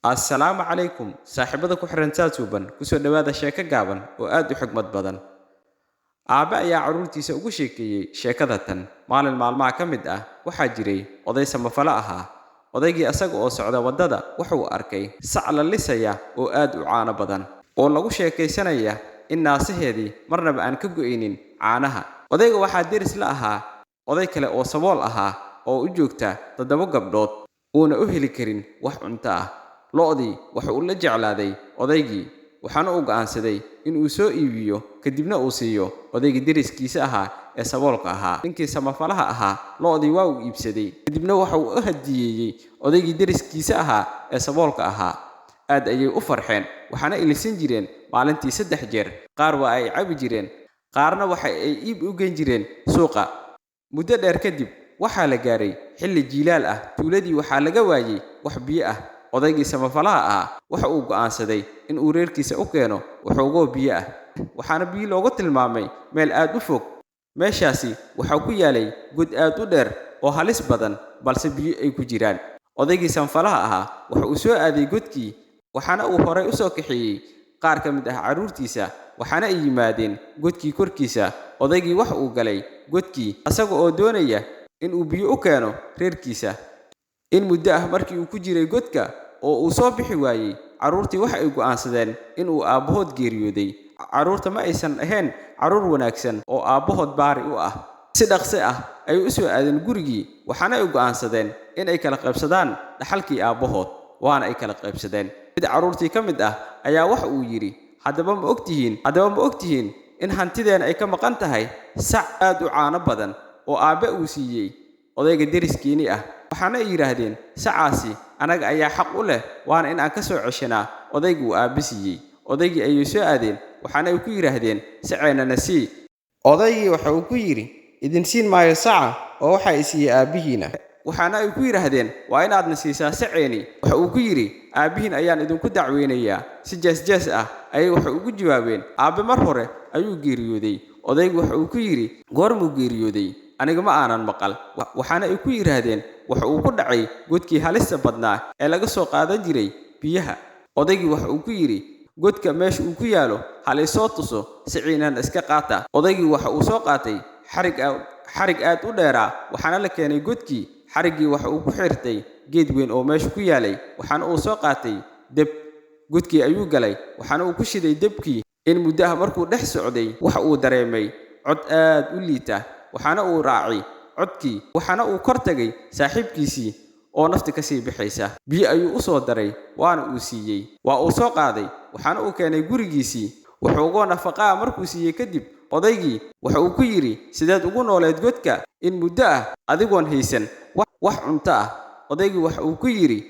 Assalaamu calaykum saaxiibada ku xiran Saatuban ku soo dhawaada sheeko gaaban oo aad u xigmad badan. Aabe ayaa carruurtiisa ugu sheekeeyay sheekada tan. Maalin maalmaha ka mid ah waxaa jiray oday samafale ahaa. Odaygii asaga oo socda waddada wuxuu arkay sac la lisaya oo aad u caano badan oo lagu sheekaysanaya in naasaheedii marnaba aan ka go'aynin caanaha. Odayga waxaa deris la ahaa oday kale oo sabool ahaa oo u joogta 7 gabdhood uuna u heli karin wax cunto ah. Lo'dii waxa uu la jeclaaday odaygii waxaana uu go'aansaday in uu soo iibiyo kadibna uu siiyo odaygii deriskiisa ahaa ee saboolka ahaa. Ninkii samafalaha ahaa lo'dii waa uu iibsaday kadibna waxa uu u hadiyeeyay odaygii deriskiisa ahaa ee saboolka ahaa. Aad ayay u farxeen waxaana ilisan jireen maalintii 3 jeer. Qaar waa ay cabi jireen qaarna waxa ay iib u geyn jireen suuqa. Muddo dheer kadib waxaa la gaaray xilli jiilaal ah. Tuuladii waxaa laga waayay wax biyo ah. Odaygii samafalaha ahaa waxa uu go'aansaday in uu reerkiisa u keeno waxoogoo biyo ah. Waxaana biyo loogu tilmaamay meel aad u fog. Meeshaasi waxaa ku yaalay god aad u dheer oo halis badan balse biyo ay ku jiraan. Odaygii samafalaha ahaa waxa uu soo aaday godkii waxaana uu horay u soo kaxeeyay qaar ka mid ah carruurtiisa waxaana ay yimaadeen godkii korkiisa. Odaygii waxa uu galay godkii asaga oo doonaya in uu biyo u keeno reerkiisa. In muddo ah markii uu ku jiray godka oo uu soo bixi waayay, carruurtii waxa ay go'aansadeen in uu aabbahood geeriyooday. Carruurta ma aysan ahayn carruur wanaagsan oo aabbahood baari u ah. Si dhaqso ah ayay u soo aadeen gurigii waxaana ay go'aansadeen in ay kala qaybsadaan dhaxalkii aabbahood. Waana ay kala qaybsadeen. Mid carruurtii ka mid ah ayaa waxa uu yidhi, haddaba ma ogtihiin in hantideena ay ka maqan tahay sac aad u caano badan oo aabbe uu siiyey odayga deriskiini ah. Waxaana ay yiraahdeen sacaasi anaga ayaa xaq u leh waana in aan ka soo ceshanaa odaygu uu aabbe siiyey. Odaygii ayay soo aadeen waxaana ay ku yiraahdeen saceena sii. Odaygii waxa uu ku yiri idin siin maayo saca oo waxa ay siiyay aabbihiina. Waxaana ay ku yiraahdeen waa inaad na siisaa saceeni. Waxa uu ku yiri aabbihiin ayaan idinku dacweynayaa. Si jees ah ayay waxa ugu jawaabeen aabbe mar hore ayuu geeriyooday. Odaygu waxa uu ku yiri goormuu geeriyooday? Aniga ma aanan maqal. Waxaana ay ku yiraahdeen waxa uu ku dhacay godkii halista badnaa ee laga soo qaadan jiray biyaha. Odaygii waxa uu ku yiri godka meesha uu ku yaalo hal isoo tuso siciinan iska qaata. Odaygii waxa uu soo qaatay xarig aad u dheeraa waxaana la keenay godkii. Xariggii waxa uu ku xirtay geed weyn oo meesha ku yaalay waxaana uu soo qaatay dab. Godkii ayuu galay waxaana uu ku shiday dabkii. In muddo ah markuu dhex socday waxa uu dareemay cod aad u liita. Waxaana uu raacay codkii waxaana uu kor tagay saaxiibkiisii oo nafti ka sii bixaysa. Biyo ayuu u soo daray waana uu siiyey. Waa uu soo qaaday waxaana uu keenay gurigiisii. Wuxuu nafaqaa markuu siiyey kadib odaygii waxa uu ku yiri sideed ugu nooleed godka in muddo ah adigoon haysan wax cunto ah. Odaygii waxa uu ku yiri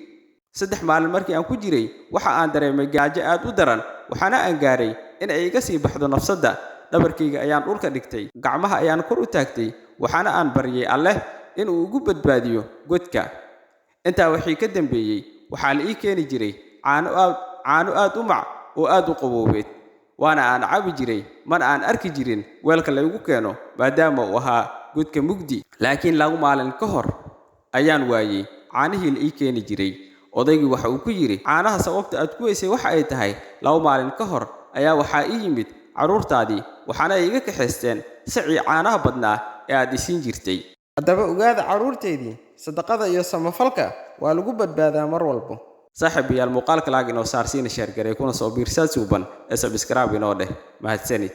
3 maalin markii aan ku jiray waxa aan dareemay gaajo aad u daran waxaana aan gaaray in ay iga sii baxdo nafsadda. Dhabarkayga ayaan dhulka dhigtay gacmaha ayaan kor u taagtay waxaana aan baryay Alle in uu ugu badbaadiyo godka. Intaa wixii ka dambeeyay waxaa la ii keeni jiray caano aad u mac oo aad u qaboobeed. Waana aan cabi jiray mana aan arki jirin weelka lagu keeno maadaama uu ahaa godka mugdi. Laakiin 2 maalin ka hor ayaan waayay caanihii la ii keeni jiray. Odaygii waxa uu ku yiri caanaha sababta aad ku weysay waxa ay tahay 2 maalin ka hor ayaa waxaa ii yimid carruurtaadii waxaana ay iga kaxaysteen sacii caanaha badnaa ee aad isiin jirtay. Haddaba ogaada carruurteedii sadaqada iyo samafalka waa lagu badbaadaa mar walba. Saaxiibayaal muuqaalka laag inoo saarsiina share garay kuna soo biirsaad suuban ee subscribe inoo dheh. Mahadsanid.